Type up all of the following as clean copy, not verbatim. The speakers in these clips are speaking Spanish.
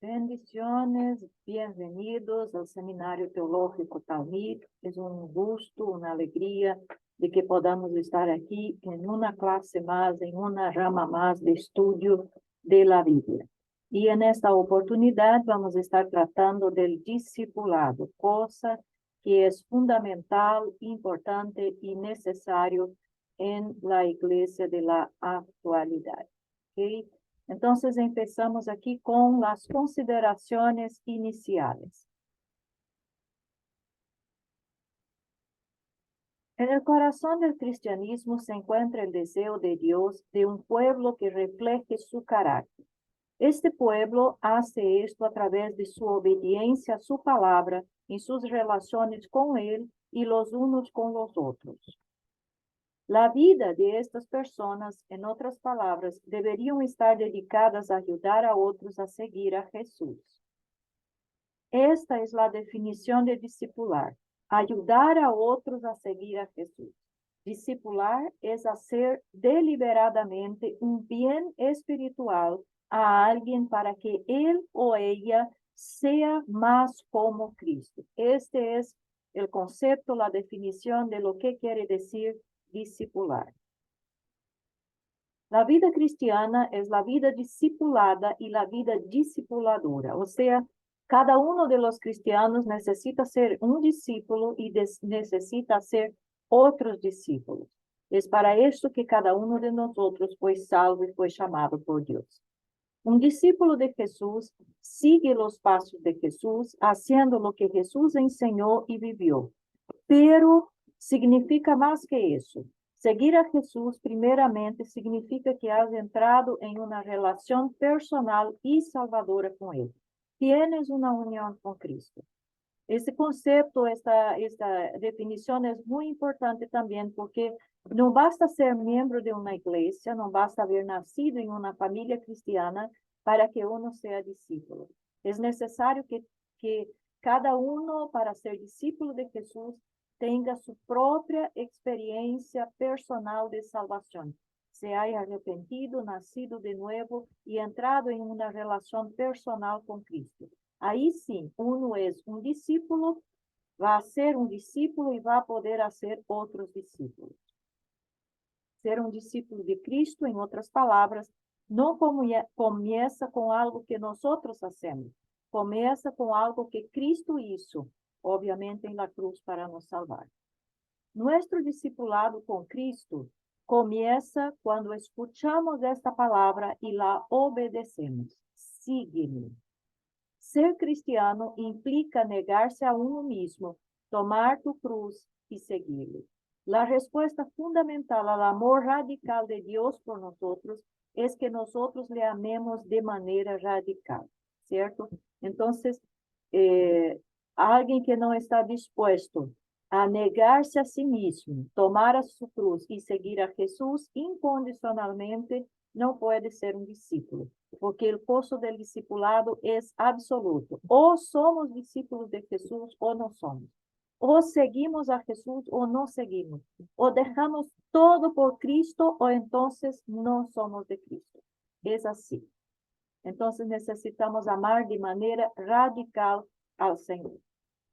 Bendiciones, bienvenidos al Seminario Teológico Talmid. Es un gusto, una alegría de que podamos estar aquí en una clase más, en una rama más de estudio de la Biblia. Y en esta oportunidad vamos a estar tratando del discipulado, cosa que es fundamental, importante y necesario en la iglesia de la actualidad. ¿Okay? Entonces, empezamos aquí con las consideraciones iniciales. En el corazón del cristianismo se encuentra el deseo de Dios de un pueblo que refleje su carácter. Este pueblo hace esto a través de su obediencia a su palabra en sus relaciones con Él y los unos con los otros. La vida de estas personas, en otras palabras, deberían estar dedicadas a ayudar a otros a seguir a Jesús. Esta es la definición de discipular, ayudar a otros a seguir a Jesús. Discipular es hacer deliberadamente un bien espiritual a alguien para que él o ella sea más como Cristo. Este es el concepto, la definición de lo que quiere decir discipular. La vida cristiana es la vida discipulada y la vida discipuladora, o sea, cada uno de los cristianos necesita ser un discípulo y necesita ser otros discípulos. Es para esto que cada uno de nosotros fue salvo y fue llamado por Dios. Un discípulo de Jesús sigue los pasos de Jesús, haciendo lo que Jesús enseñó y vivió. Pero significa más que eso. Seguir a Jesús primeramente significa que has entrado en una relación personal y salvadora con Él. Tienes una unión con Cristo. Este concepto, esta definición es muy importante también porque no basta ser miembro de una iglesia, no basta haber nacido en una familia cristiana para que uno sea discípulo. Es necesario que cada uno, para ser discípulo de Jesús, tenga su propia experiencia personal de salvación. Se haya arrepentido, nacido de nuevo y entrado en una relación personal con Cristo. Ahí sí, uno es un discípulo, va a ser un discípulo y va a poder hacer otros discípulos. Ser un discípulo de Cristo, en otras palabras, no comienza con algo que nosotros hacemos, comienza con algo que Cristo hizo, obviamente en la cruz para nos salvar. Nuestro discipulado con Cristo comienza cuando escuchamos esta palabra y la obedecemos. Sígueme. Ser cristiano implica negarse a uno mismo, tomar tu cruz y seguirle. La respuesta fundamental al amor radical de Dios por nosotros es que nosotros le amemos de manera radical, ¿cierto? Entonces, alguien que no está dispuesto a negarse a sí mismo, tomar a su cruz y seguir a Jesús incondicionalmente, no puede ser un discípulo, porque el costo del discipulado es absoluto. O somos discípulos de Jesús o no somos. O seguimos a Jesús o no seguimos. O dejamos todo por Cristo o entonces no somos de Cristo. Es así. Entonces necesitamos amar de manera radical al Señor.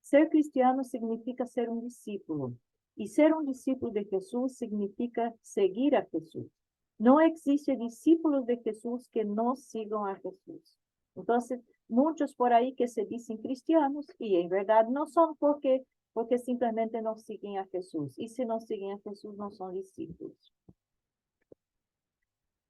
Ser cristiano significa ser un discípulo. Y ser un discípulo de Jesús significa seguir a Jesús. No existe discípulos de Jesús que no sigan a Jesús. Entonces, muchos por ahí que se dicen cristianos y en verdad no son porque simplemente no siguen a Jesús. Y si no siguen a Jesús, no son discípulos.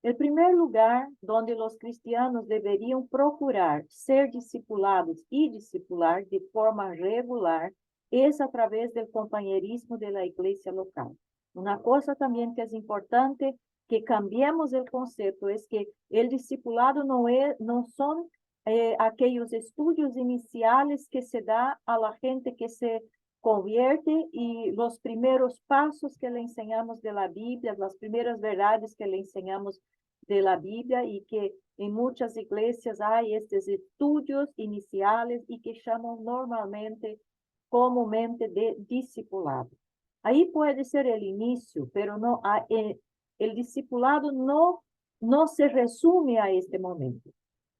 El primer lugar donde los cristianos deberían procurar ser discipulados y discipular de forma regular es a través del compañerismo de la iglesia local. Una cosa también que es importante que cambiemos el concepto es que el discipulado no son aquellos estudios iniciales que se da a la gente que se convierte y los primeros pasos que le enseñamos de la Biblia, las primeras verdades que le enseñamos de la Biblia y que en muchas iglesias hay estos estudios iniciales y que llaman comúnmente de discipulado. Ahí puede ser el inicio, pero no el discipulado no se resume a este momento.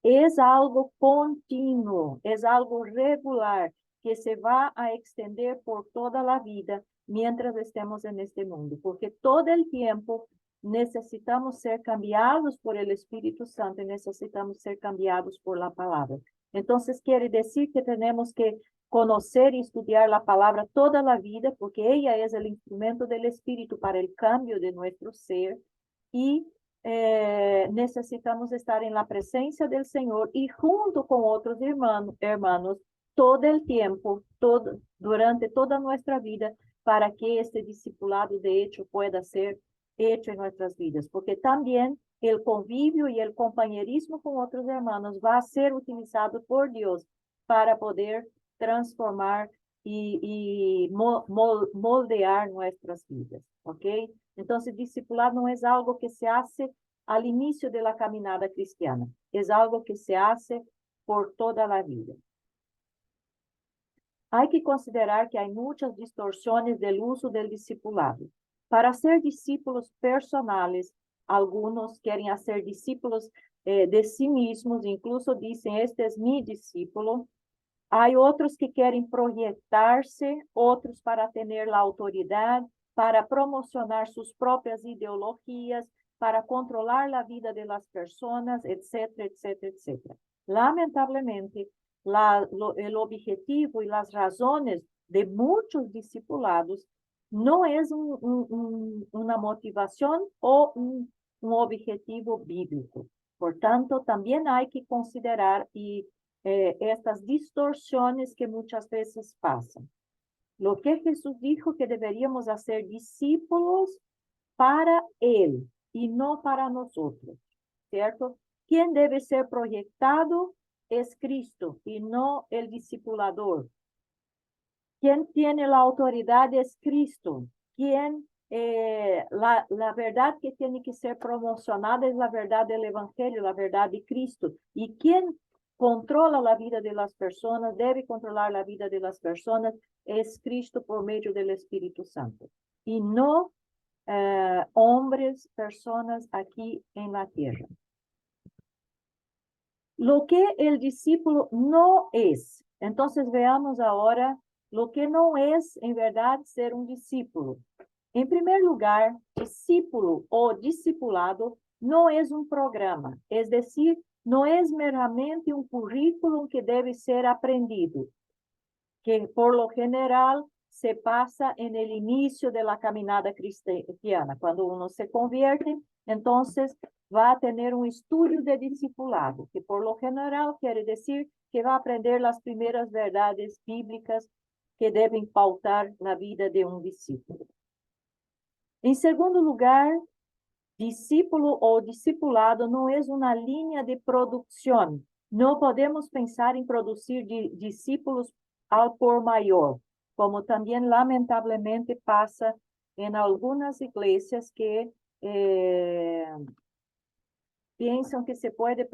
Es algo continuo, es algo regular, que se va a extender por toda la vida mientras estemos en este mundo, porque todo el tiempo necesitamos ser cambiados por el Espíritu Santo y necesitamos ser cambiados por la palabra. Entonces quiere decir que tenemos que conocer y estudiar la palabra toda la vida, porque ella es el instrumento del Espíritu para el cambio de nuestro ser, y necesitamos estar en la presencia del Señor y junto con otros hermanos todo el tiempo, durante toda nuestra vida, para que este discipulado de hecho pueda ser hecho en nuestras vidas, porque también el convivio y el compañerismo con otros hermanos va a ser utilizado por Dios para poder transformar y moldear nuestras vidas, ¿ok? Entonces, discipular no es algo que se hace al inicio de la caminada cristiana, es algo que se hace por toda la vida. Hay que considerar que hay muchas distorsiones del uso del discipulado. Para ser discípulos personales, algunos quieren hacer discípulos de sí mismos, incluso dicen, este es mi discípulo. Hay otros que quieren proyectarse, otros para tener la autoridad, para promocionar sus propias ideologías, para controlar la vida de las personas, etcétera, etcétera, etcétera. Lamentablemente, el objetivo y las razones de muchos discipulados no es una motivación o un objetivo bíblico. Por tanto, también hay que considerar estas distorsiones que muchas veces pasan. Lo que Jesús dijo que deberíamos hacer discípulos para Él y no para nosotros, ¿cierto? Quien debe ser proyectado es Cristo y no el discipulador. Quien tiene la autoridad es Cristo. La verdad que tiene que ser promocionada es la verdad del Evangelio, la verdad de Cristo. Y quien controla la vida de las personas, debe controlar la vida de las personas, es Cristo por medio del Espíritu Santo. Y no hombres, personas aquí en la tierra. Lo que el discípulo no es. Entonces veamos ahora lo que no es en verdad ser un discípulo. En primer lugar, discípulo o discipulado no es un programa, es decir, no es meramente un currículum que debe ser aprendido, que por lo general se pasa en el inicio de la caminada cristiana. Cuando uno se convierte, entonces va a tener un estudio de discipulado, que por lo general quiere decir que va a aprender las primeras verdades bíblicas que deben pautar la vida de un discípulo. En segundo lugar, discípulo o discipulado no es una línea de producción. No podemos pensar en producir discípulos al por mayor, como también lamentablemente pasa en algunas iglesias que piensan que se puede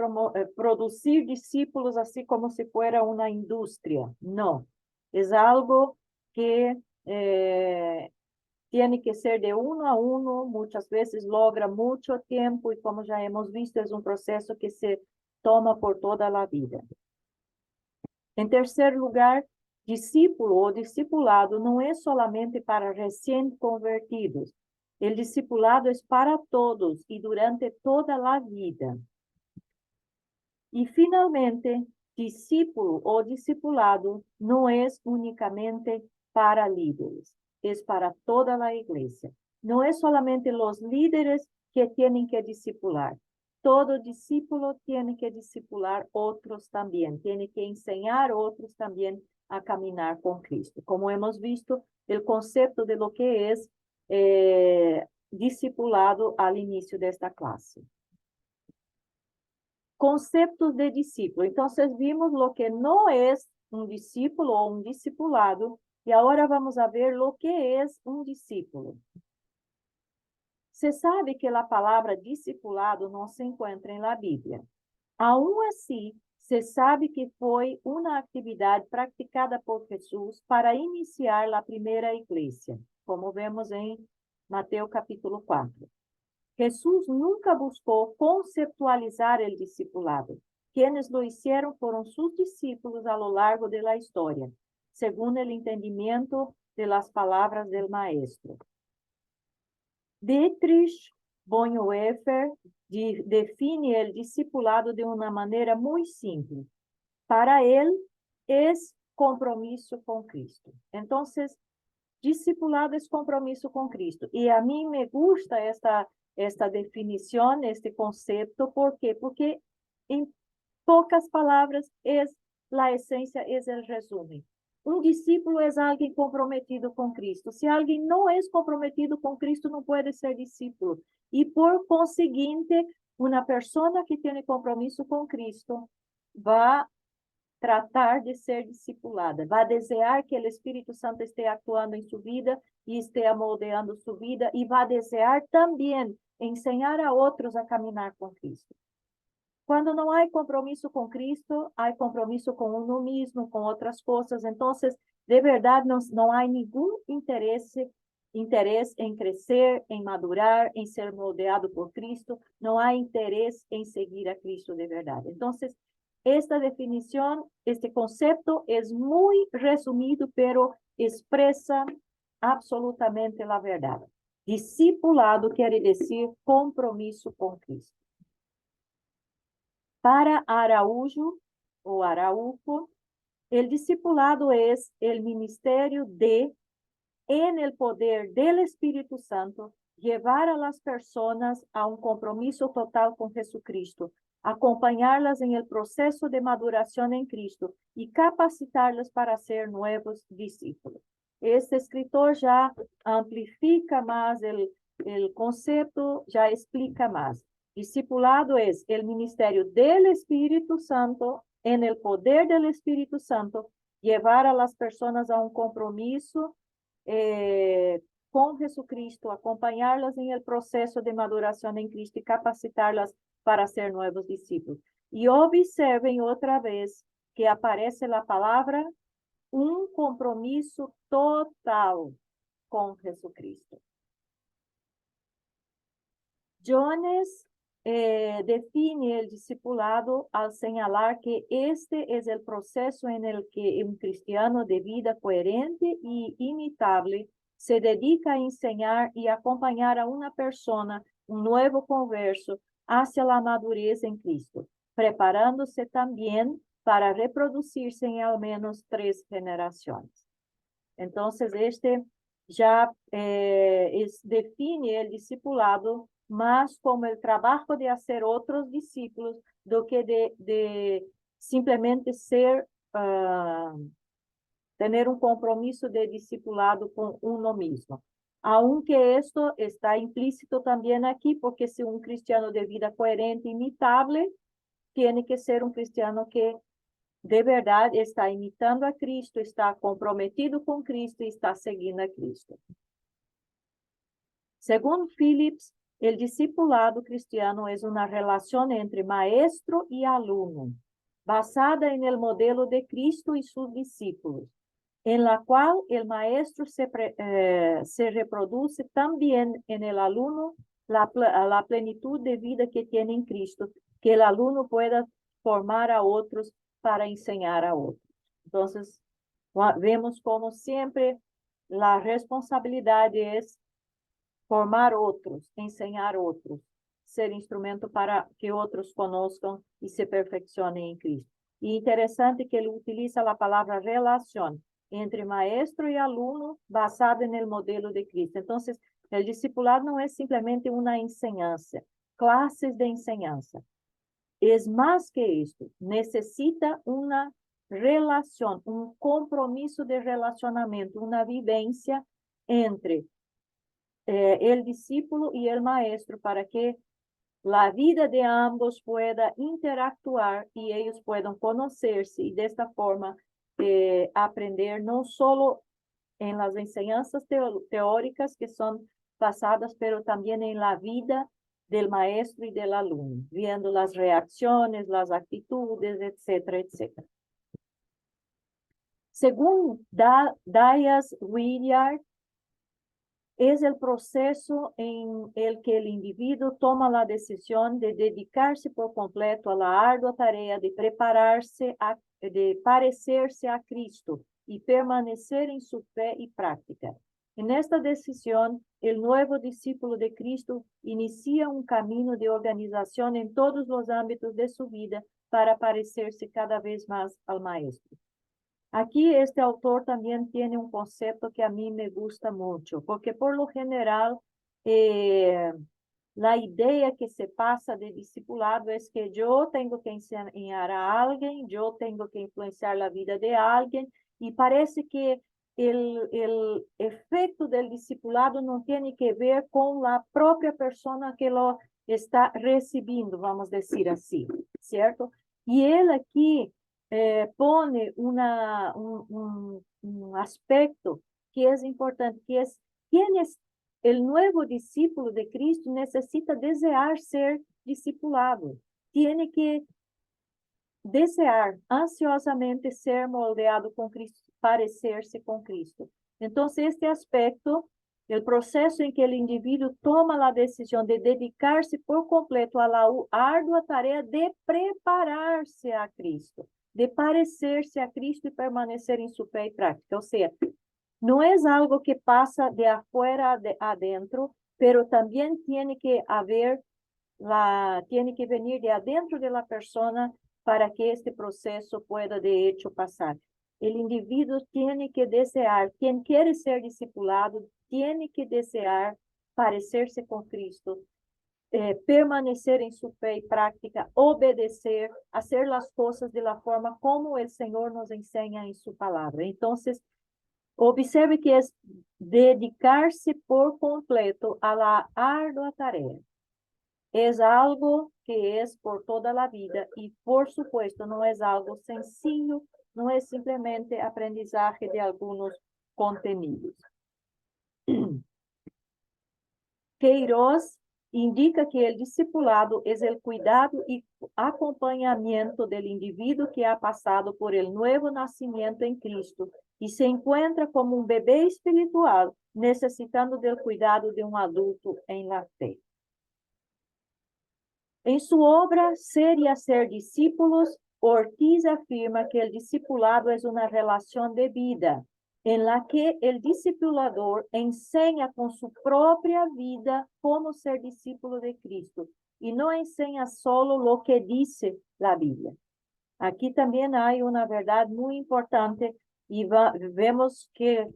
producir discípulos así como si fuera una industria. No, es algo que tiene que ser de uno a uno, muchas veces logra mucho tiempo y como ya hemos visto, es un proceso que se toma por toda la vida. En tercer lugar, discípulo o discipulado no es solamente para recién convertidos. El discipulado es para todos y durante toda la vida. Y finalmente, discípulo o discipulado no es únicamente para líderes, es para toda la iglesia. No es solamente los líderes que tienen que discipular. Todo discípulo tiene que discipular otros también, tiene que enseñar a otros también a caminar con Cristo. Como hemos visto, el concepto de lo que es discipulado al inicio de esta clase. Conceptos de discípulo. Entonces vimos lo que no es un discípulo o un discipulado y ahora vamos a ver lo que es un discípulo. Se sabe que la palabra discipulado no se encuentra en la Biblia. Aún así, se sabe que fue una actividad practicada por Jesús para iniciar la primera iglesia, como vemos en Mateo capítulo 4. Jesús nunca buscó conceptualizar el discipulado. Quienes lo hicieron fueron sus discípulos a lo largo de la historia, según el entendimiento de las palabras del Maestro. Dietrich Bonhoeffer define el discipulado de una manera muy simple. Para él es compromiso con Cristo. Entonces, discipulado es compromiso con Cristo. Y a mí me gusta esta definición, este concepto. ¿Por qué? Porque en pocas palabras es la esencia, es el resumen. Un discípulo es alguien comprometido con Cristo. Si alguien no es comprometido con Cristo, no puede ser discípulo. Y por consiguiente, una persona que tiene compromiso con Cristo va a tratar de ser discipulada, va a desear que el Espíritu Santo esté actuando en su vida y esté amoldeando su vida, y va a desear también enseñar a otros a caminar con Cristo. Cuando no hay compromiso con Cristo, hay compromiso con uno mismo, con otras cosas. Entonces, de verdad, no hay ningún interés en crecer, en madurar, en ser moldeado por Cristo. No hay interés en seguir a Cristo de verdad. Entonces, esta definición, este concepto es muy resumido, pero expresa absolutamente la verdad. Discipulado quiere decir compromiso con Cristo. Para Araújo o Araujo, el discipulado es el ministerio de, en el poder del Espíritu Santo, llevar a las personas a un compromiso total con Jesucristo, acompañarlas en el proceso de maduración en Cristo y capacitarlas para ser nuevos discípulos. Este escritor ya amplifica más el concepto, ya explica más. Discipulado es el ministerio del Espíritu Santo, en el poder del Espíritu Santo, llevar a las personas a un compromiso con Jesucristo, acompañarlas en el proceso de maduración en Cristo y capacitarlas para ser nuevos discípulos. Y observen otra vez que aparece la palabra un compromiso total con Jesucristo. Jones define el discipulado al señalar que este es el proceso en el que un cristiano de vida coherente y imitable se dedica a enseñar y acompañar a una persona, un nuevo converso, hacia la madurez en Cristo, preparándose también para reproducirse en al menos 3 generaciones. Entonces, este ya define el discipulado más como el trabajo de hacer otros discípulos do que de simplemente ser, tener un compromiso de discipulado con uno mismo. Aunque esto está implícito también aquí, porque si un cristiano de vida coherente, imitable, tiene que ser un cristiano que de verdad está imitando a Cristo, está comprometido con Cristo y está seguindo a Cristo. Según Phillips, el discipulado cristiano es una relación entre maestro y alumno, basada en el modelo de Cristo y sus discípulos, en la cual el maestro se reproduce también en el alumno la plenitud de vida que tiene en Cristo, que el alumno pueda formar a otros para enseñar a otros. Entonces, vemos como siempre la responsabilidad es formar otros, enseñar otros, ser instrumento para que otros conozcan y se perfeccionen en Cristo. Y interesante que él utiliza la palabra relación entre maestro y alumno basada en el modelo de Cristo. Entonces, el discipulado no es simplemente una enseñanza, clases de enseñanza. Es más que esto, necesita una relación, un compromiso de relacionamiento, una vivencia entre el discípulo y el maestro para que la vida de ambos pueda interactuar y ellos puedan conocerse y de esta forma aprender no solo en las enseñanzas teóricas que son pasadas, pero también en la vida del maestro y del alumno, viendo las reacciones, las actitudes, etcétera, etcétera. Según Dallas Willard, es el proceso en el que el individuo toma la decisión de dedicarse por completo a la ardua tarea de prepararse, de parecerse a Cristo y permanecer en su fe y práctica. En esta decisión, el nuevo discípulo de Cristo inicia un camino de organización en todos los ámbitos de su vida para parecerse cada vez más al Maestro. Aquí este autor también tiene un concepto que a mí me gusta mucho, porque por lo general la idea que se pasa de discipulado es que yo tengo que enseñar a alguien, yo tengo que influenciar la vida de alguien, y parece que el efecto del discipulado no tiene que ver con la propia persona que lo está recibiendo, vamos a decir así, ¿cierto? Y él aquí pone un aspecto que es importante, que es quién es el nuevo discípulo de Cristo. Necesita desear ser discipulado, tiene que desear ansiosamente ser moldeado con Cristo, parecerse con Cristo. Entonces, este aspecto, el proceso en que el individuo toma la decisión de dedicarse por completo a la ardua tarea de prepararse a Cristo, de parecerse a Cristo y permanecer en su fe y práctica. O sea, no es algo que pasa de afuera a adentro, pero también tiene que haber tiene que venir de adentro de la persona para que este proceso pueda de hecho pasar. El individuo tiene que desear, quien quiere ser discipulado, tiene que desear parecerse con Cristo, permanecer en su fe y práctica, obedecer, hacer las cosas de la forma como el Señor nos enseña en su palabra. Entonces, observe que es dedicarse por completo a la ardua tarea. Es algo que es por toda la vida y, por supuesto, no es algo sencillo, no es simplemente aprendizaje de algunos contenidos. Queiroz indica que el discipulado es el cuidado y acompañamiento del individuo que ha pasado por el nuevo nacimiento en Cristo y se encuentra como un bebé espiritual necesitando del cuidado de un adulto en la fe. En su obra Ser y Hacer Discípulos, Ortiz afirma que el discipulado es una relación de vida en la que el discipulador enseña con su propia vida cómo ser discípulo de Cristo y no enseña solo lo que dice la Biblia. Aquí también hay una verdad muy importante y vemos que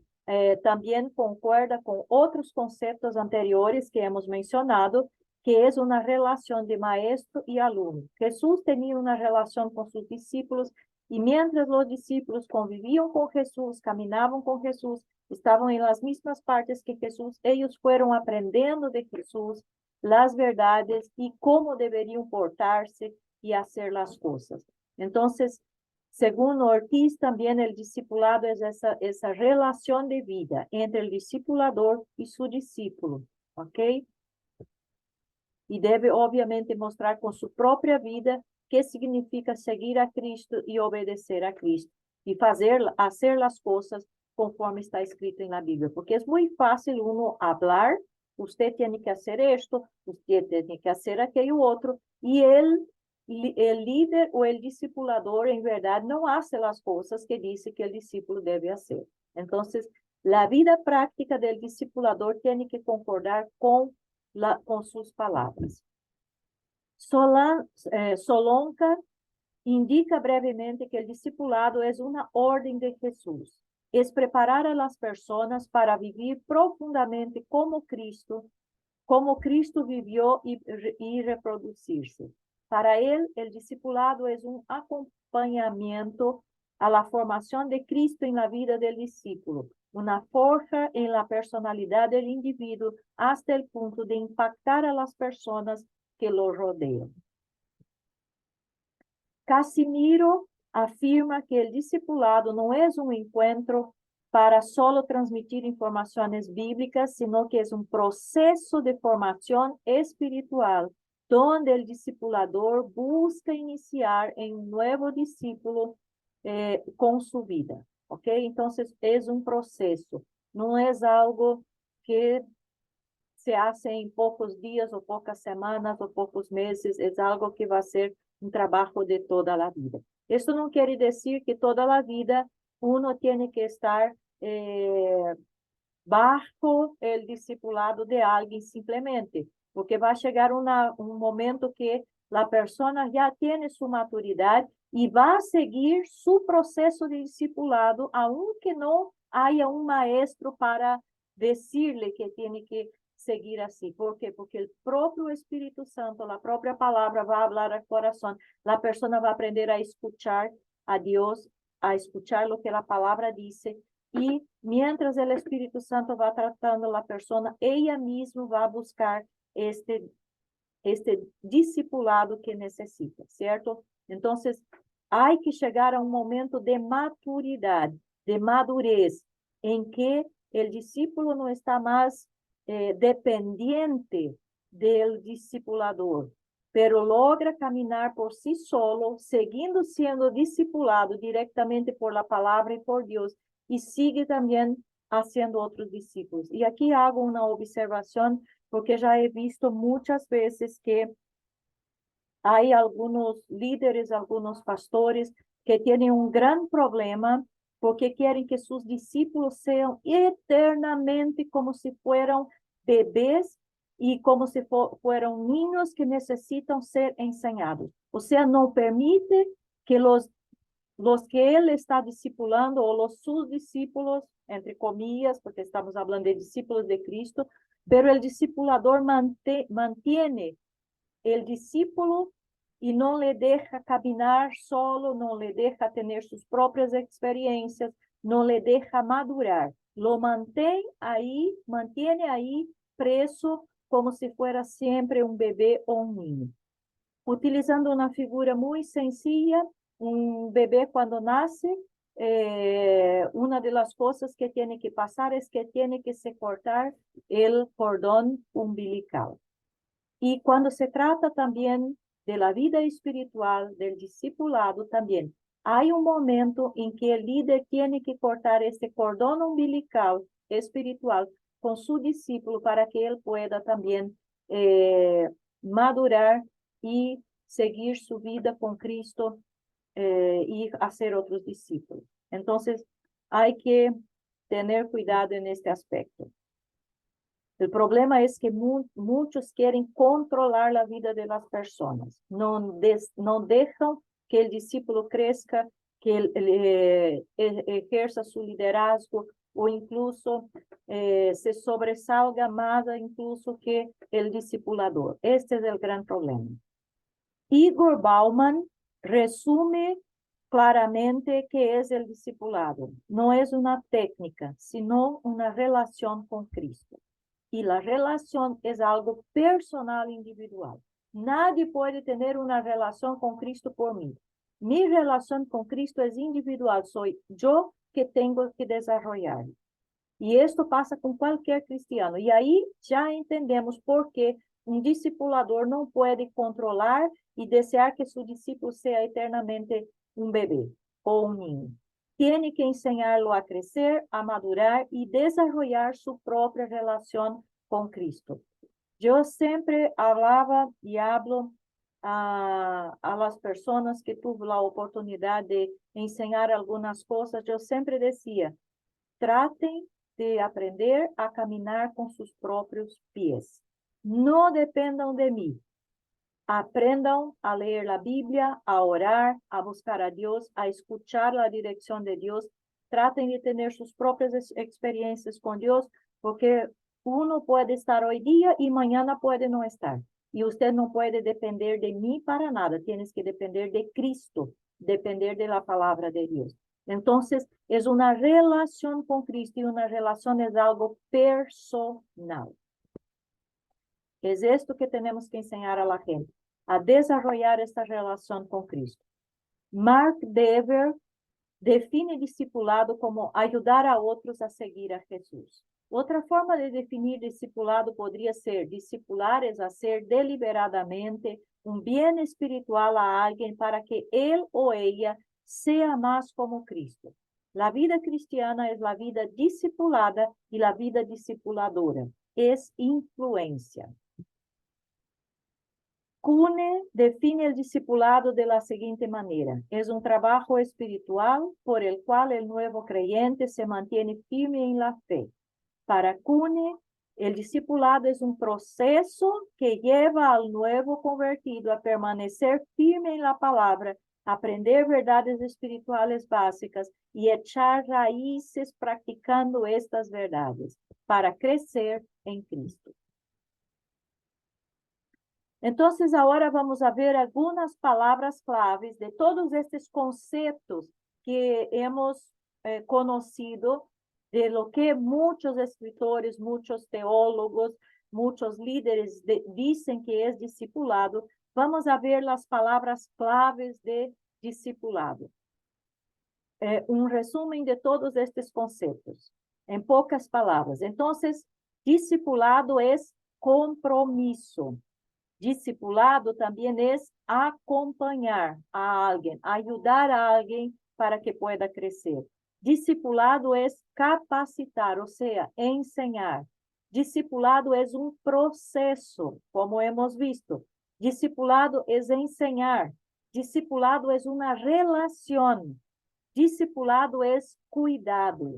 también concuerda con otros conceptos anteriores que hemos mencionado, que es una relación de maestro y alumno. Jesús tenía una relación con sus discípulos y mientras los discípulos convivían con Jesús, caminaban con Jesús, estaban en las mismas partes que Jesús, ellos fueron aprendiendo de Jesús las verdades y cómo deberían portarse y hacer las cosas. Entonces, según Ortiz, también el discipulado es esa relación de vida entre el discipulador y su discípulo, ¿ok? Y debe obviamente mostrar con su propia vida qué significa seguir a Cristo y obedecer a Cristo y hacer las cosas conforme está escrito en la Biblia, porque es muy fácil uno hablar, usted tiene que hacer esto, usted tiene que hacer aquello otro, y el líder o el discipulador en verdad no hace las cosas que dice que el discípulo debe hacer. Entonces, la vida práctica del discipulador tiene que concordar con sus palabras. Solonca indica brevemente que el discipulado es una orden de Jesús. Es preparar a las personas para vivir profundamente como Cristo vivió y reproducirse. Para él, el discipulado es un acompañamiento a la formación de Cristo en la vida del discípulo, una forja en la personalidad del individuo hasta el punto de impactar a las personas que lo rodean. Casimiro afirma que el discipulado no es un encuentro para solo transmitir informaciones bíblicas, sino que es un proceso de formación espiritual, donde el discipulador busca iniciar en un nuevo discípulo con su vida, ¿ok? Entonces, es un proceso, no es algo que se hace en pocos días o pocas semanas o pocos meses, es algo que va a ser un trabajo de toda la vida. Esto no quiere decir que toda la vida uno tiene que estar bajo el discipulado de alguien simplemente, porque va a llegar un momento que la persona ya tiene su maturidad y va a seguir su proceso de discipulado, aunque no haya un maestro para decirle que tiene que seguir así. ¿Por qué? Porque el propio Espíritu Santo, la propia palabra va a hablar al corazón. La persona va a aprender a escuchar a Dios, a escuchar lo que la palabra dice. Y mientras el Espíritu Santo va tratando a la persona, ella misma va a buscar este discipulado que necesita, ¿cierto? Entonces, hay que llegar a un momento de maturidad, de madurez, en que el discípulo no está más dependiente del discipulador, pero logra caminar por sí solo, siguiendo siendo discipulado directamente por la palabra y por Dios, y sigue también haciendo otros discípulos. Y aquí hago una observación, porque ya he visto muchas veces que hay algunos líderes, algunos pastores que tienen un gran problema porque quieren que sus discípulos sean eternamente como si fueran bebés y como si fueran niños que necesitan ser enseñados. O sea, no permite que los que él está discipulando o sus discípulos, entre comillas, porque estamos hablando de discípulos de Cristo, pero el discipulador mantiene el discípulo y no le deja caminar solo, no le deja tener sus propias experiencias, no le deja madurar. Lo mantiene ahí preso como si fuera siempre un bebé o un niño. Utilizando una figura muy sencilla, un bebé cuando nace, una de las cosas que tiene que pasar es que tiene que se cortar el cordón umbilical. Y cuando se trata también de la vida espiritual, del discipulado también, hay un momento en que el líder tiene que cortar este cordón umbilical espiritual con su discípulo para que él pueda también madurar y seguir su vida con Cristo y hacer otros discípulos. Entonces, hay que tener cuidado en este aspecto. El problema es que muchos quieren controlar la vida de las personas. No dejan que el discípulo crezca, que él, ejerza su liderazgo o incluso se sobresalga más incluso que el discipulador. Este es el gran problema. Igor Bauman resume claramente qué es el discipulado. No es una técnica, sino una relación con Cristo. Y la relación es algo personal, individual. Nadie puede tener una relación con Cristo por mí. Mi relación con Cristo es individual. Soy yo que tengo que desarrollar. Y esto pasa con cualquier cristiano. Y ahí ya entendemos por qué un discipulador no puede controlar y desear que su discípulo sea eternamente un bebé o un niño. Tiene que enseñarlo a crecer, a madurar y desarrollar su propia relación con Cristo. Yo siempre hablaba y hablo a las personas que tuve la oportunidad de enseñar algunas cosas. Yo siempre decía, traten de aprender a caminar con sus propios pies. No dependan de mí. Aprendan a leer la Biblia, a orar, a buscar a Dios, a escuchar la dirección de Dios. Traten de tener sus propias experiencias con Dios, porque uno puede estar hoy día y mañana puede no estar. Y usted no puede depender de mí para nada. Tienes que depender de Cristo, depender de la palabra de Dios. Entonces, es una relación con Cristo y una relación es algo personal. Es esto que tenemos que enseñar a la gente, a desarrollar esta relación con Cristo. Mark Dever define discipulado como ayudar a otros a seguir a Jesús. Otra forma de definir discipulado podría ser: discipular es hacer deliberadamente un bien espiritual a alguien para que él o ella sea más como Cristo. La vida cristiana es la vida discipulada y la vida discipuladora. Es influencia. Kuhne define el discipulado de la siguiente manera. Es un trabajo espiritual por el cual el nuevo creyente se mantiene firme en la fe. Para Kuhne, el discipulado es un proceso que lleva al nuevo convertido a permanecer firme en la palabra, aprender verdades espirituales básicas y echar raíces practicando estas verdades para crecer en Cristo. Entonces, ahora vamos a ver algunas palabras claves de todos estos conceptos que hemos conocido, de lo que muchos escritores, muchos teólogos, muchos líderes dicen que es discipulado. Vamos a ver las palabras claves de discipulado. Un resumen de todos estos conceptos, en pocas palabras. Entonces, discipulado es compromiso. Discipulado también es acompañar a alguien, ayudar a alguien para que pueda crecer. Discipulado es capacitar, o sea, enseñar. Discipulado es un proceso, como hemos visto. Discipulado es enseñar. Discipulado es una relación. Discipulado es cuidado.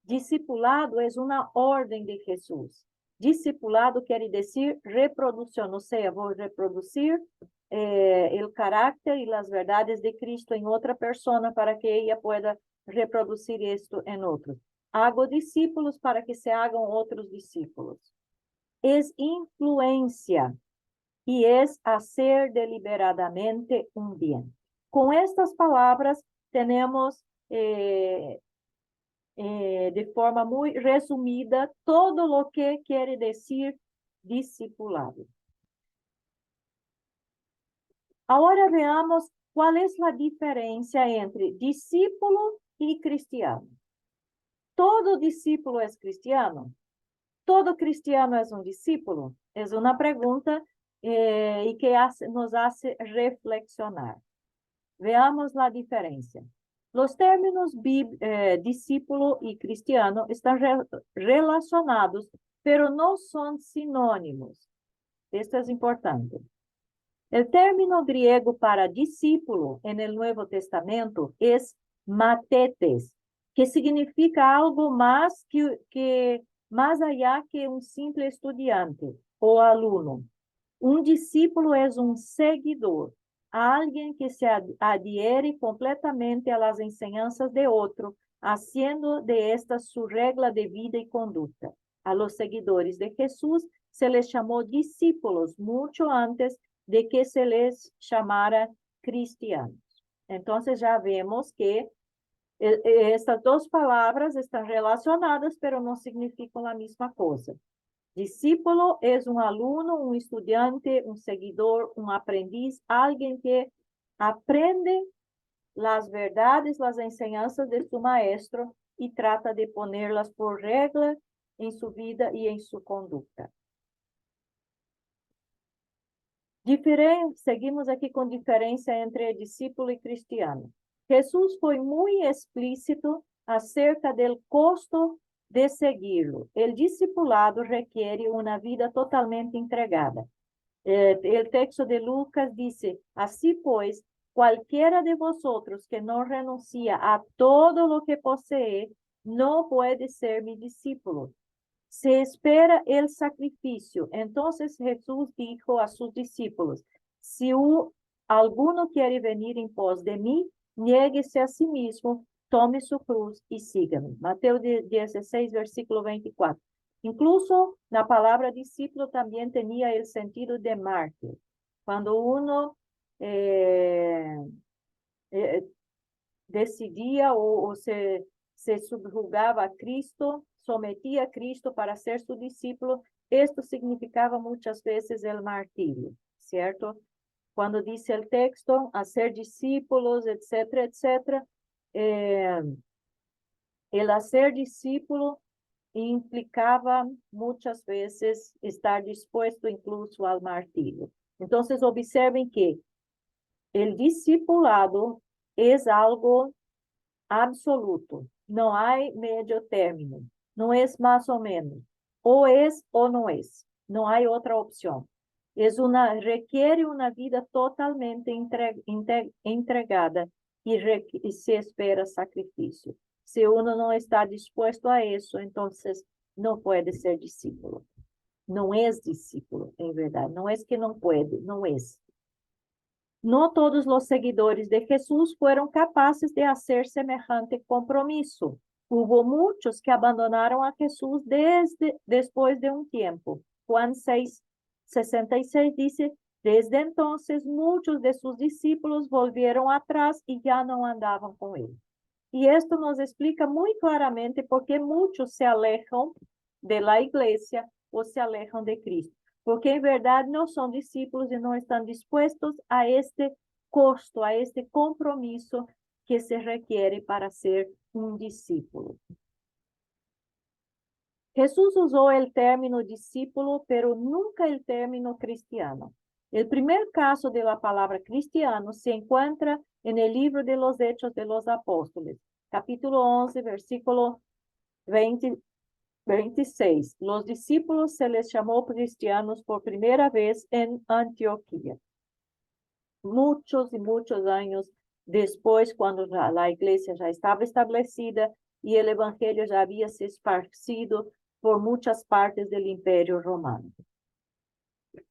Discipulado es una orden de Jesús. Discipulado quiere decir reproducción, o sea, voy a reproducir el carácter y las verdades de Cristo en otra persona para que ella pueda reproducir esto en otros. Hago discípulos para que se hagan otros discípulos. Es influencia y es hacer deliberadamente un bien. Con estas palabras tenemos de forma muy resumida todo lo que quiere decir discipulado. Ahora veamos cuál es la diferencia entre discípulo y cristiano. ¿Todo discípulo es cristiano? ¿Todo cristiano es un discípulo? Es una pregunta y que nos hace reflexionar. Veamos la diferencia. Los términos discípulo y cristiano están relacionados, pero no son sinónimos. Esto es importante. El término griego para discípulo en el Nuevo Testamento es matetes, que significa algo más más allá que un simple estudiante o alumno. Un discípulo es un seguidor, alguien que se adhiere completamente a las enseñanzas de otro, haciendo de esta su regla de vida y conducta. A los seguidores de Jesús se les llamó discípulos mucho antes de que se les llamara cristianos. Entonces ya vemos que estas dos palabras están relacionadas, pero no significan la misma cosa. Discípulo es un alumno, un estudiante, un seguidor, un aprendiz, alguien que aprende las verdades, las enseñanzas de su maestro y trata de ponerlas por regla en su vida y en su conducta. Seguimos aquí con diferencia entre discípulo y cristiano. Jesús fue muy explícito acerca del costo de seguirlo. El discipulado requiere una vida totalmente entregada. El texto de Lucas dice, así pues, cualquiera de vosotros que no renuncia a todo lo que posee, no puede ser mi discípulo. Se espera el sacrificio. Entonces Jesús dijo a sus discípulos, si alguno quiere venir en pos de mí, niéguese a sí mismo, tome su cruz y sígame. Mateo 16, versículo 24. Incluso la palabra discípulo también tenía el sentido de mártir. Cuando uno decidía o se subyugaba a Cristo, sometía a Cristo para ser su discípulo, esto significaba muchas veces el martirio, ¿cierto? Cuando dice el texto, hacer discípulos, etcétera, etcétera, el hacer discípulo implicaba muchas veces estar dispuesto incluso al martirio. Entonces, observen que el discipulado es algo absoluto. No hay medio término. No es más o menos. O es o no es. No hay otra opción. Requiere una vida totalmente entregada y se espera sacrificio. Si uno no está dispuesto a eso, entonces no puede ser discípulo. No es discípulo, en verdad. No es que no puede, no es. No todos los seguidores de Jesús fueron capaces de hacer semejante compromiso. Hubo muchos que abandonaron a Jesús después de un tiempo. Juan 6:66 dice, desde entonces muchos de sus discípulos volvieron atrás y ya no andaban con él. Y esto nos explica muy claramente por qué muchos se alejan de la iglesia o se alejan de Cristo. Porque en verdad no son discípulos y no están dispuestos a este costo, a este compromiso que se requiere para ser un discípulo. Jesús usó el término discípulo, pero nunca el término cristiano. El primer caso de la palabra cristiano se encuentra en el libro de los Hechos de los Apóstoles, capítulo 11, versículo 26. Los discípulos se les llamó cristianos por primera vez en Antioquía. Muchos y muchos años después, cuando la iglesia ya estaba establecida y el evangelio ya había se esparcido por muchas partes del Imperio Romano.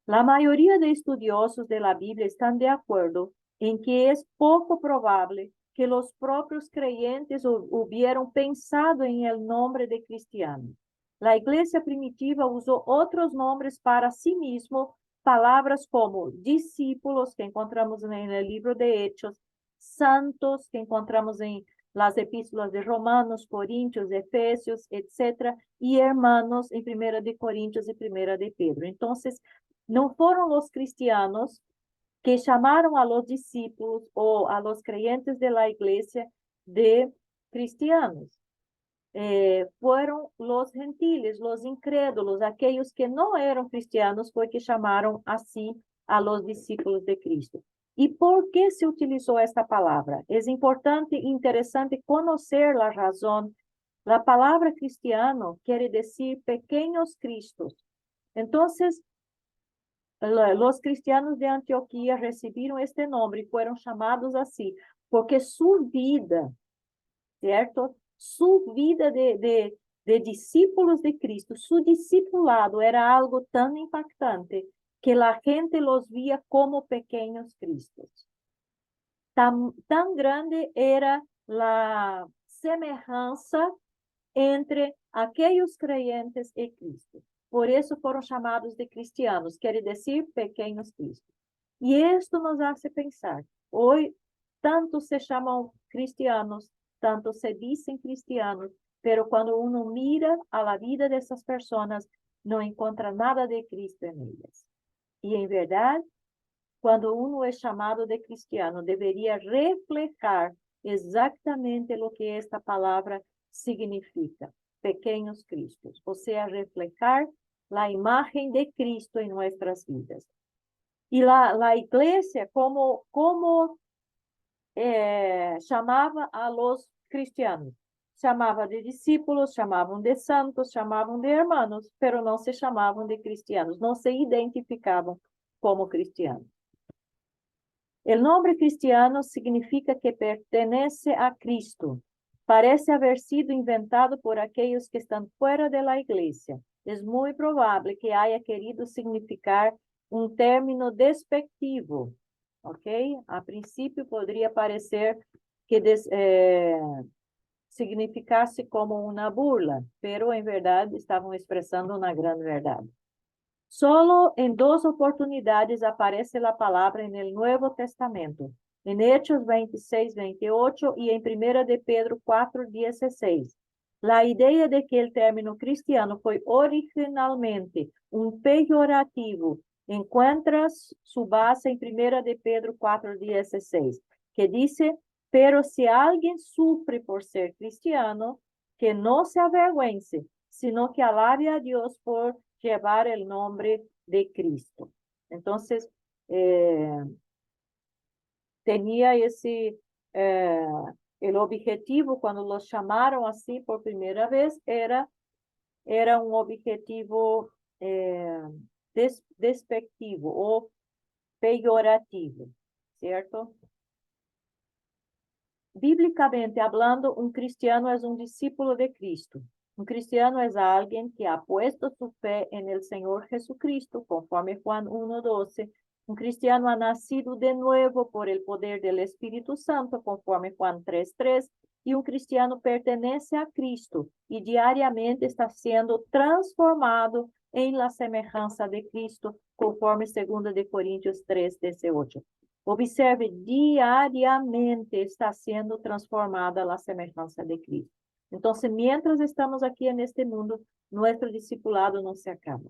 La mayoría de estudiosos de la Biblia están de acuerdo en que es poco probable que los propios creyentes hubieran pensado en el nombre de cristiano. La iglesia primitiva usó otros nombres para sí mismo, palabras como discípulos, que encontramos en el libro de Hechos, santos, que encontramos en las epístolas de Romanos, Corintios, Efesios, etc., y hermanos en Primera de Corintios y Primera de Pedro. Entonces, no fueron los cristianos que llamaron a los discípulos o a los creyentes de la iglesia de cristianos. Fueron los gentiles, los incrédulos, aquellos que no eran cristianos, fue que llamaron así a los discípulos de Cristo. ¿Y por qué se utilizó esta palabra? Es importante e interesante conocer la razón. La palabra cristiano quiere decir pequeños cristos. Entonces, los cristianos de Antioquía recibieron este nombre y fueron llamados así, porque su vida, ¿cierto? Su vida de discípulos de Cristo, su discipulado era algo tan impactante que la gente los veía como pequeños Cristos. Tan grande era la semejanza entre aquellos creyentes y Cristo. Por eso fueron llamados de cristianos, quiere decir pequeños Cristos. Y esto nos hace pensar, hoy tanto se llaman cristianos, tanto se dicen cristianos, pero cuando uno mira a la vida de esas personas, no encuentra nada de Cristo en ellas. Y en verdad, cuando uno es llamado de cristiano, debería reflejar exactamente lo que esta palabra significa, pequeños Cristos, o sea, reflejar la imagen de Cristo en nuestras vidas. Y la iglesia, como llamaba a los cristianos, chamava de discípulos, chamavam de santos, chamavam de hermanos, pero não se chamavam de cristianos, não se identificavam como cristianos. El nombre cristiano significa que pertenece a Cristo. Parece haber sido inventado por aquellos que están fuera de la iglesia. Es muy probable que haya querido significar un término despectivo, ¿ok? A princípio podría parecer que significasse como una burla, pero en verdad estaban expresando una gran verdad. Solo en dos oportunidades aparece la palabra en el Nuevo Testamento, en Hechos 26:28 y en Primera de Pedro 4:16. La idea de que el término cristiano fue originalmente un peyorativo encuentra su base en Primera de Pedro 4:16, que dice, pero si alguien sufre por ser cristiano, que no se avergüence, sino que alabe a Dios por llevar el nombre de Cristo. Entonces, tenía ese El objetivo, cuando los llamaron así por primera vez, era un objetivo despectivo o peyorativo, ¿cierto? Bíblicamente hablando, un cristiano es un discípulo de Cristo. Un cristiano es alguien que ha puesto su fe en el Señor Jesucristo, conforme Juan 1:12. Un cristiano ha nacido de nuevo por el poder del Espíritu Santo, conforme Juan 3:3. Y un cristiano pertenece a Cristo y diariamente está siendo transformado en la semejanza de Cristo, conforme 2 de Corintios 3:18. Observe, diariamente está siendo transformada la semejanza de Cristo. Entonces, mientras estamos aquí en este mundo, nuestro discipulado no se acaba.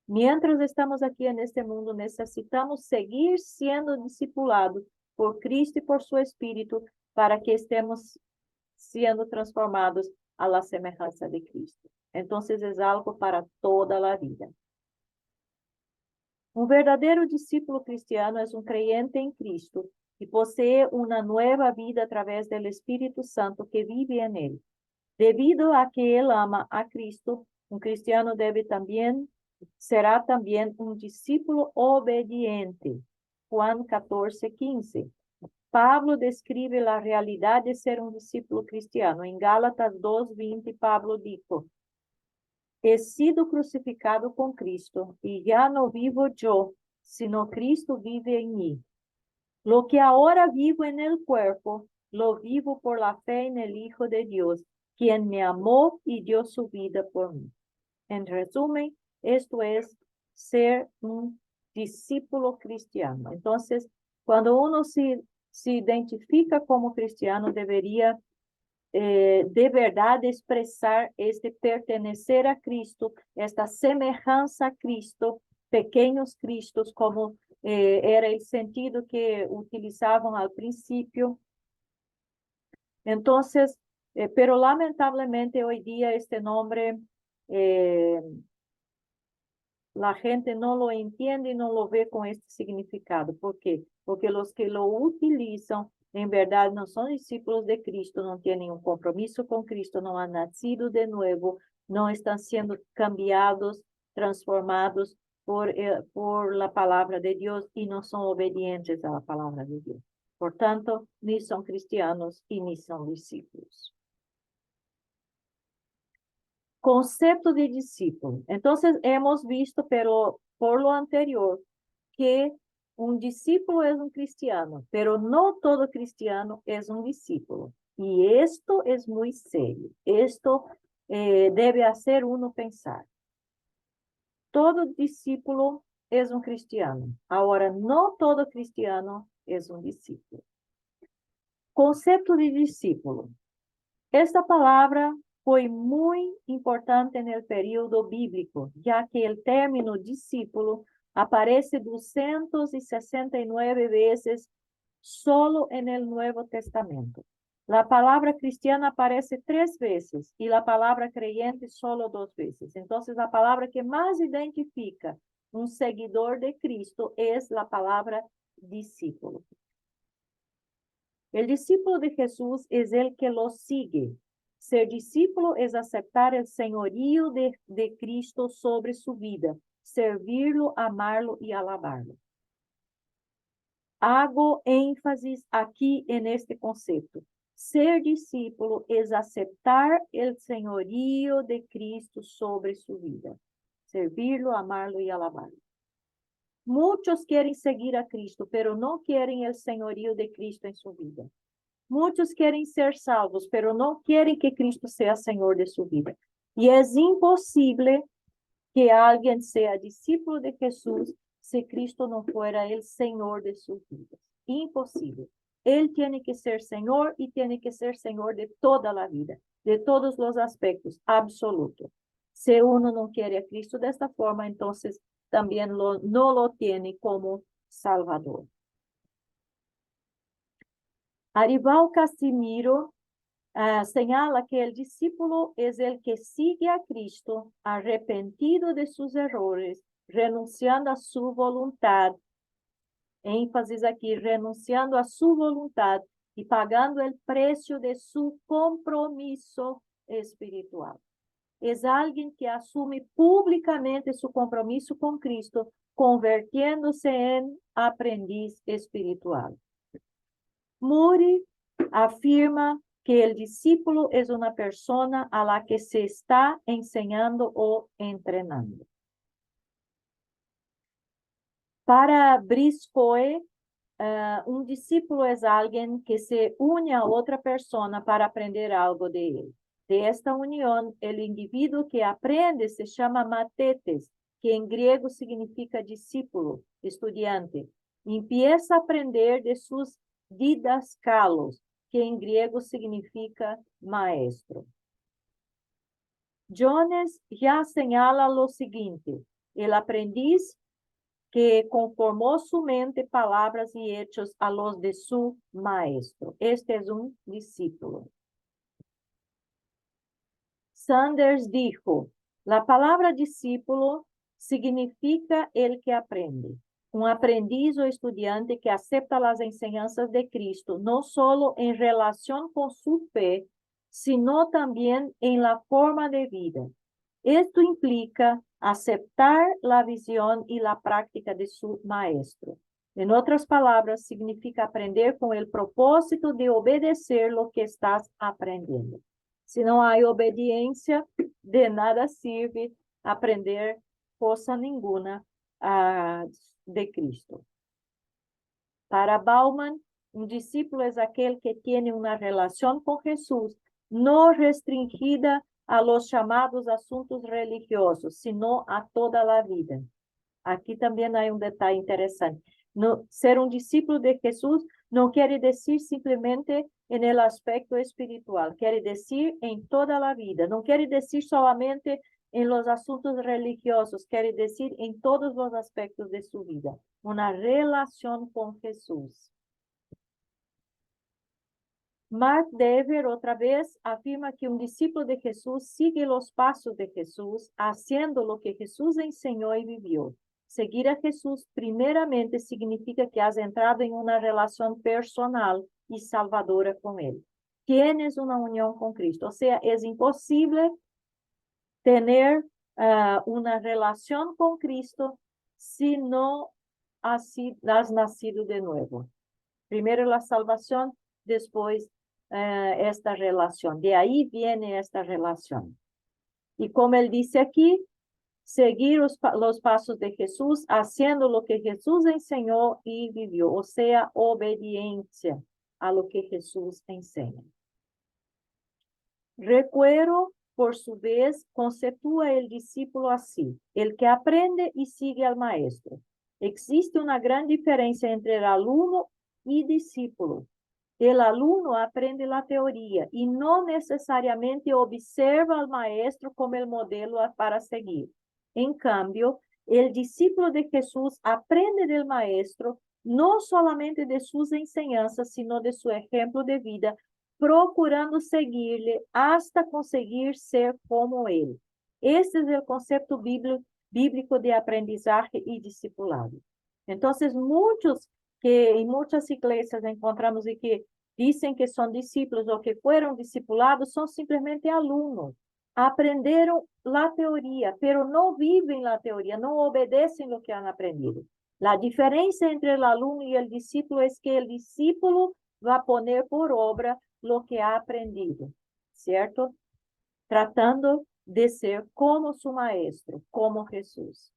Mientras estamos aquí en este mundo, necesitamos seguir siendo discipulados por Cristo y por su Espíritu para que estemos siendo transformados a la semejanza de Cristo. Entonces, es algo para toda la vida. Un verdadero discípulo cristiano es un creyente en Cristo y posee una nueva vida a través del Espíritu Santo que vive en él. Debido a que él ama a Cristo, un cristiano será también un discípulo obediente. Juan 14:15. Pablo describe la realidad de ser un discípulo cristiano. En Gálatas 2:20, Pablo dijo: He sido crucificado con Cristo y ya no vivo yo, sino Cristo vive en mí. Lo que ahora vivo en el cuerpo, lo vivo por la fe en el Hijo de Dios, quien me amó y dio su vida por mí. En resumen, esto es ser un discípulo cristiano. Entonces, cuando uno se identifica como cristiano, debería de verdad expresar este pertenecer a Cristo, esta semejanza a Cristo, pequeños Cristos, como era el sentido que utilizaban al principio. Entonces, pero lamentablemente hoy día este nombre, la gente no lo entiende y no lo ve con este significado. ¿Por qué? Porque los que lo utilizan en verdad no son discípulos de Cristo, no tienen un compromiso con Cristo, no han nacido de nuevo, no están siendo cambiados, transformados por la palabra de Dios y no son obedientes a la palabra de Dios. Por tanto, ni son cristianos y ni son discípulos. Concepto de discípulo. Entonces, hemos visto, pero por lo anterior, que un discípulo es un cristiano, pero no todo cristiano es un discípulo. Y esto es muy serio. Esto debe hacer uno pensar. Todo discípulo es un cristiano. Ahora, no todo cristiano es un discípulo. Concepto de discípulo. Esta palabra fue muy importante en el período bíblico, ya que el término discípulo aparece 269 veces solo en el Nuevo Testamento. La palabra cristiana aparece 3 veces y la palabra creyente solo 2 veces. Entonces, la palabra que más identifica un seguidor de Cristo es la palabra discípulo. El discípulo de Jesús es el que lo sigue. Ser discípulo es aceptar el señorío de Cristo sobre su vida, servirlo, amarlo y alabarlo. Hago énfasis aquí en este concepto. Ser discípulo es aceptar el señorío de Cristo sobre su vida, servirlo, amarlo y alabarlo. Muchos quieren seguir a Cristo, pero no quieren el señorío de Cristo en su vida. Muchos quieren ser salvos, pero no quieren que Cristo sea Señor de su vida. Y es imposible que alguien sea discípulo de Jesús si Cristo no fuera el Señor de sus vidas. Imposible. Él tiene que ser Señor y tiene que ser Señor de toda la vida, de todos los aspectos, absoluto. Si uno no quiere a Cristo de esta forma, entonces también no lo tiene como Salvador. Arival Casimiro señala que el discípulo es el que sigue a Cristo arrepentido de sus errores, renunciando a su voluntad. Énfasis aquí, renunciando a su voluntad y pagando el precio de su compromiso espiritual. Es alguien que asume públicamente su compromiso con Cristo, convirtiéndose en aprendiz espiritual. Moody afirma que el discípulo es una persona a la que se está enseñando o entrenando. Para Briscoe, un discípulo es alguien que se une a otra persona para aprender algo de él. De esta unión, el individuo que aprende se llama matetes, que en griego significa discípulo, estudiante. Empieza a aprender de sus didascalos, que en griego significa maestro. Jones ya señala lo siguiente: el aprendiz que conformó su mente, palabras y hechos a los de su maestro. Este es un discípulo. Sanders dijo, la palabra discípulo significa el que aprende. Un aprendiz o estudiante que acepta las enseñanzas de Cristo, no solo en relación con su fe, sino también en la forma de vida. Esto implica aceptar la visión y la práctica de su maestro. En otras palabras, significa aprender con el propósito de obedecer lo que estás aprendiendo. Si no hay obediencia, de nada sirve aprender cosa ninguna de Cristo. Para Bauman, un discípulo es aquel que tiene una relación con Jesús no restringida a los llamados asuntos religiosos, sino a toda la vida. Aquí también hay un detalle interesante. No, ser un discípulo de Jesús no quiere decir simplemente en el aspecto espiritual, quiere decir en toda la vida, no quiere decir solamente en los asuntos religiosos, quiere decir en todos los aspectos de su vida, una relación con Jesús. Mark Dever, otra vez, afirma que un discípulo de Jesús sigue los pasos de Jesús, haciendo lo que Jesús enseñó y vivió. Seguir a Jesús primeramente significa que has entrado en una relación personal y salvadora con Él. Tienes una unión con Cristo. O sea, es imposible tener una relación con Cristo si no has nacido de nuevo. Primero la salvación, después esta relación. De ahí viene esta relación. Y como él dice aquí, seguir los pasos de Jesús, haciendo lo que Jesús enseñó y vivió, o sea, obediencia a lo que Jesús enseña. Recuero, por su vez, conceptúa el discípulo así: el que aprende y sigue al maestro. Existe una gran diferencia entre el alumno y discípulo. El alumno aprende la teoría y no necesariamente observa al maestro como el modelo para seguir. En cambio, el discípulo de Jesús aprende del maestro no solamente de sus enseñanzas, sino de su ejemplo de vida, procurando seguirle hasta conseguir ser como él. Este es el concepto bíblico de aprendizaje y discipulado. Entonces, muchos que en muchas iglesias encontramos y que dicen que son discípulos o que fueron discipulados, son simplemente alumnos. Aprenderon la teoría, pero no viven la teoría, no obedecen lo que han aprendido. La diferencia entre el alumno y el discípulo es que el discípulo va a poner por obra lo que ha aprendido, ¿cierto? Tratando de ser como su maestro, como Jesús.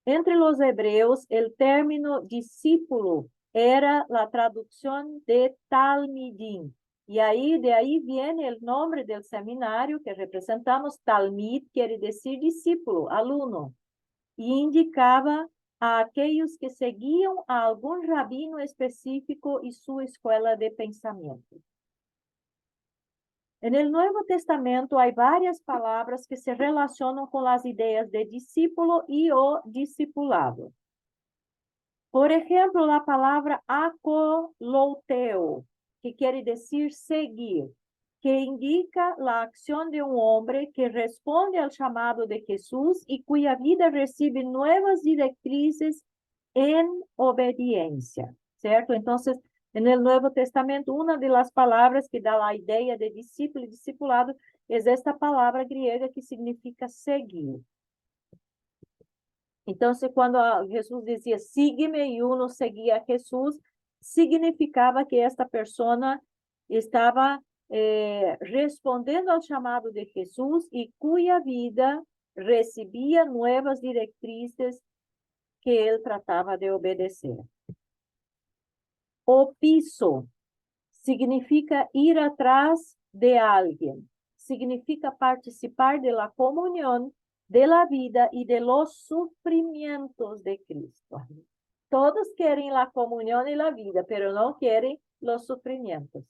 Entre los hebreos, el término discípulo era la traducción de talmidim. Y de ahí viene el nombre del seminario que representamos. Talmid quiere decir discípulo, alumno. Y indicaba a aquellos que seguían a algún rabino específico y su escuela de pensamiento. En el Nuevo Testamento hay varias palabras que se relacionan con las ideas de discípulo y o discipulado. Por ejemplo, la palabra akolouteo, que quiere decir seguir, que indica la acción de un hombre que responde al llamado de Jesús y cuya vida recibe nuevas directrices en obediencia, ¿cierto? Entonces, En el Nuevo Testamento, una de las palabras que da la idea de discípulo y discipulado es esta palabra griega que significa seguir. Entonces, cuando Jesús decía, sígueme, y uno seguía a Jesús, significaba que esta persona estaba respondiendo al llamado de Jesús y cuya vida recibía nuevas directrices que él trataba de obedecer. Opiso significa ir atrás de alguien, significa participar de la comunión, de la vida y de los sufrimientos de Cristo. Todos quieren la comunión y la vida, pero no quieren los sufrimientos.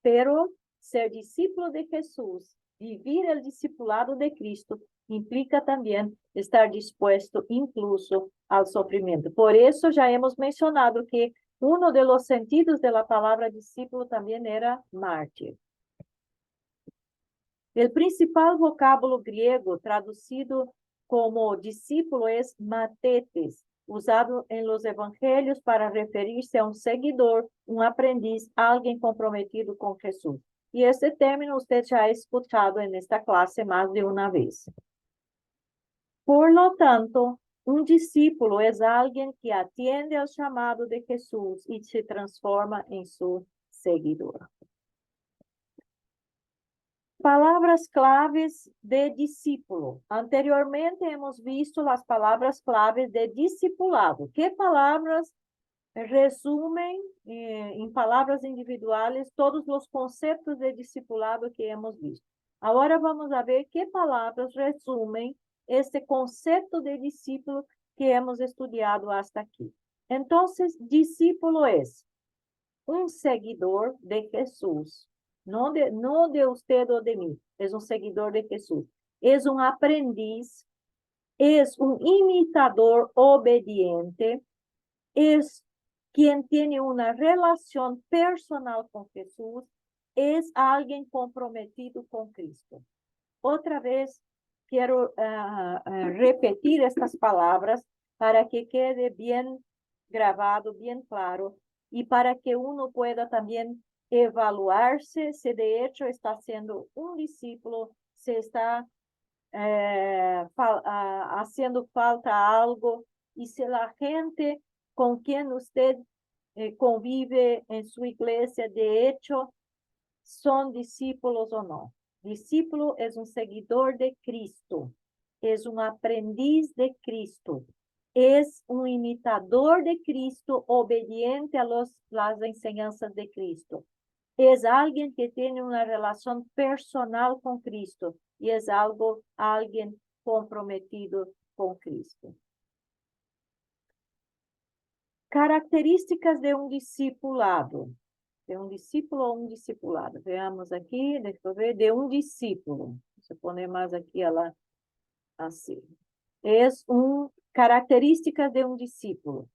Pero ser discípulo de Jesús, vivir el discipulado de Cristo, implica también estar dispuesto incluso al sufrimiento. Por eso ya hemos mencionado que uno de los sentidos de la palabra discípulo también era mártir. El principal vocábulo griego traducido como discípulo es matetes, usado en los evangelios para referirse a un seguidor, un aprendiz, alguien comprometido con Jesús. Y este término usted ya ha escuchado en esta clase más de una vez. Por lo tanto, un discípulo es alguien que atiende al llamado de Jesús y se transforma en su seguidor. Palabras claves de discípulo. Anteriormente hemos visto las palabras claves de discipulado. ¿Qué palabras resumen en palabras individuales todos los conceptos de discipulado que hemos visto? Ahora vamos a ver qué palabras resumen este concepto de discípulo que hemos estudiado hasta aquí. Entonces, discípulo es un seguidor de Jesús. No de usted o de mí, es un seguidor de Jesús. Es un aprendiz, es un imitador obediente, es quien tiene una relación personal con Jesús, es alguien comprometido con Cristo. Otra vez quiero repetir estas palabras para que quede bien grabado, bien claro, y para que uno pueda también evaluarse si de hecho está siendo un discípulo, si está haciendo falta algo, y si la gente con quien usted convive en su iglesia, de hecho, son discípulos o no. Discípulo es un seguidor de Cristo, es un aprendiz de Cristo, es un imitador de Cristo, obediente a las enseñanzas de Cristo. Es alguien que tiene una relación personal con Cristo y es alguien comprometido con Cristo. Características de un discipulado. De un discípulo o un discipulado. Veamos aquí, deixa eu ver, de un discípulo. Deixa eu poner más aquí así. Es características de un discípulo.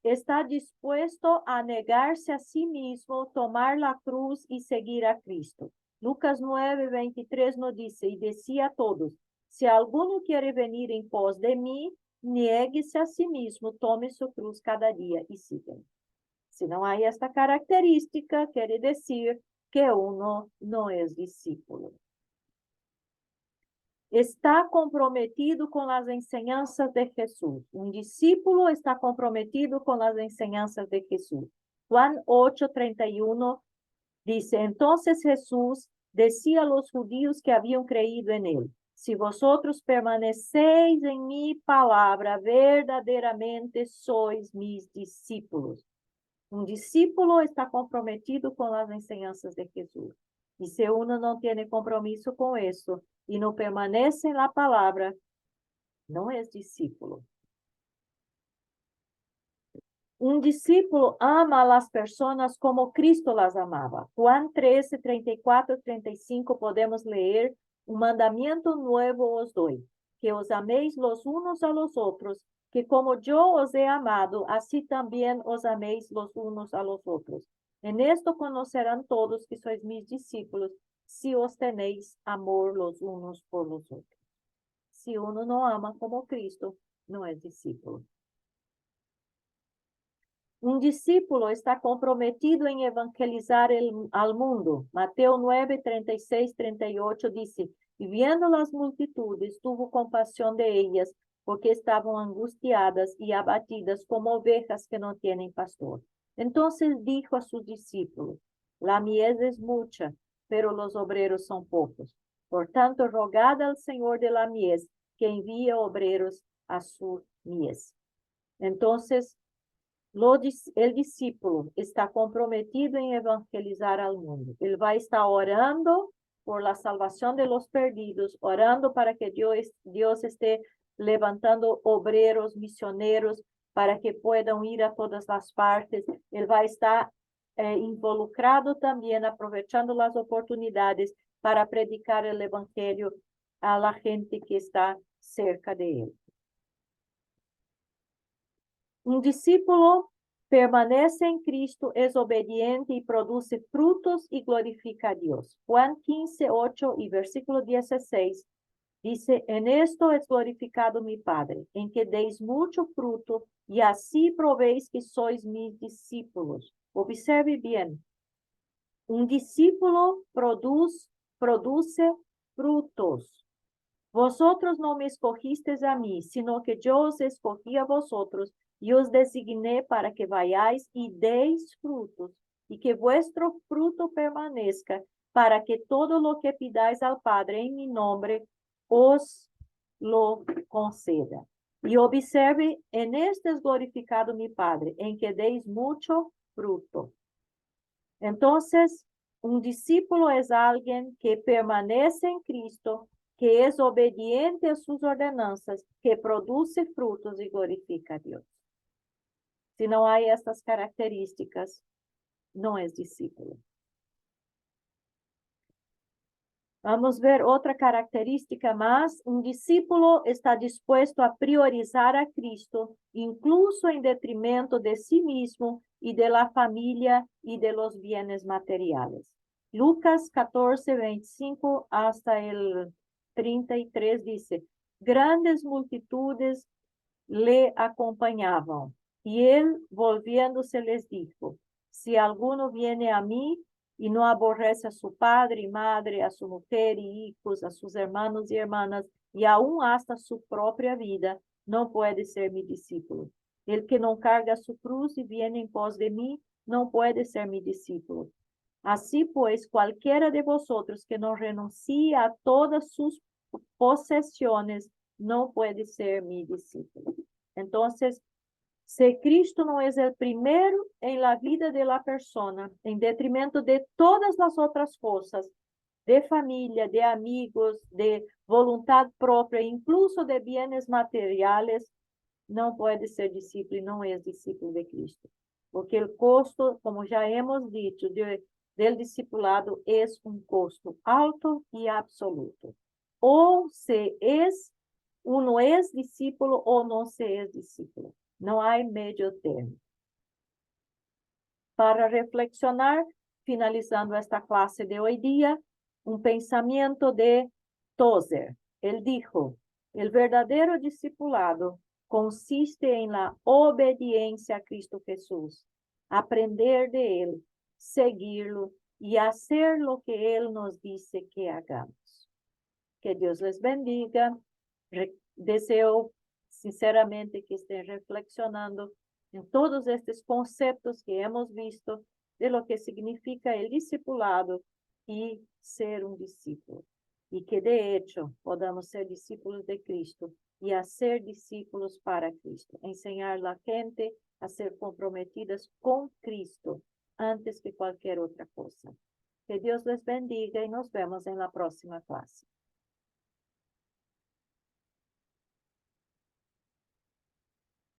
Está dispuesto a negarse a sí mismo, tomar la cruz y seguir a Cristo. Lucas 9:23 nos dice, y decía a todos, si alguno quiere venir en pos de mí, niegue-se a sí mismo, tome su cruz cada día y sígueme. Si no hay esta característica, quiere decir que uno no es discípulo. Está comprometido con las enseñanzas de Jesús. Un discípulo está comprometido con las enseñanzas de Jesús. Juan 8:31 dice, entonces Jesús decía a los judíos que habían creído en él, si vosotros permanecéis en mi palabra, verdaderamente sois mis discípulos. Un discípulo está comprometido con las enseñanzas de Jesús. Y si uno no tiene compromiso con eso y no permanece en la palabra, no es discípulo. Un discípulo ama a las personas como Cristo las amaba. Juan 13:34-35 podemos leer, un mandamiento nuevo os doy, que os améis los unos a los otros, que como yo os he amado, así también os améis los unos a los otros. En esto conocerán todos que sois mis discípulos, si os tenéis amor los unos por los otros. Si uno no ama como Cristo, no es discípulo. Un discípulo está comprometido en evangelizar al mundo. Mateo 9, 36, 38 dice, y viendo las multitudes, tuvo compasión de ellas, porque estaban angustiadas y abatidas como ovejas que no tienen pastor. Entonces dijo a sus discípulos, la mies es mucha, pero los obreros son pocos. Por tanto, rogad al Señor de la mies que envíe obreros a su mies. Entonces, el discípulo está comprometido en evangelizar al mundo. Él va a estar orando por la salvación de los perdidos, orando para que Dios esté levantando obreros, misioneros, para que puedan ir a todas las partes. Él va a estar involucrado también, aprovechando las oportunidades para predicar el evangelio a la gente que está cerca de él. Un discípulo permanece en Cristo, es obediente y produce frutos y glorifica a Dios. Juan 15, 8 y versículo 16 dice, en esto es glorificado mi Padre, en que deis mucho fruto y así probéis que sois mis discípulos. Observe bien, un discípulo produce frutos. Vosotros no me escogisteis a mí, sino que yo os escogí a vosotros y os designé para que vayáis y deis frutos, y que vuestro fruto permanezca, para que todo lo que pidáis al Padre en mi nombre os lo conceda. Y observe, en este es glorificado mi Padre, en que deis mucho fruto. Entonces, un discípulo es alguien que permanece en Cristo, que es obediente a sus ordenanzas, que produce frutos y glorifica a Dios. Si no hay estas características, no es discípulo. Vamos a ver otra característica más. Un discípulo está dispuesto a priorizar a Cristo, incluso en detrimento de sí mismo y de la familia y de los bienes materiales. Lucas 14, 25 hasta el 33 dice, grandes multitudes le acompañaban, y él volviéndose les dijo, si alguno viene a mí y no aborrece a su padre y madre, a su mujer y hijos, a sus hermanos y hermanas, y aún hasta su propia vida, no puede ser mi discípulo. El que no carga su cruz y viene en pos de mí, no puede ser mi discípulo. Así pues, cualquiera de vosotros que no renuncie a todas sus posesiones, no puede ser mi discípulo. Entonces, si Cristo no es el primero en la vida de la persona, en detrimento de todas las otras cosas, de familia, de amigos, de voluntad propia, incluso de bienes materiales, no puede ser discípulo y no es discípulo de Cristo. Porque el costo, como ya hemos dicho, del discipulado es un costo alto y absoluto. O uno es discípulo o no se es discípulo. No hay medio termo. Para reflexionar, finalizando esta clase de hoy día, un pensamiento de Tozer. Él dijo, el verdadero discipulado consiste en la obediencia a Cristo Jesús, aprender de Él, seguirlo y hacer lo que Él nos dice que hagamos. Que Dios les bendiga. Deseo sinceramente que estén reflexionando en todos estos conceptos que hemos visto de lo que significa el discipulado y ser un discípulo. Y que de hecho podamos ser discípulos de Cristo y hacer discípulos para Cristo. Enseñar a la gente a ser comprometidas con Cristo antes que cualquier otra cosa. Que Dios les bendiga y nos vemos en la próxima clase.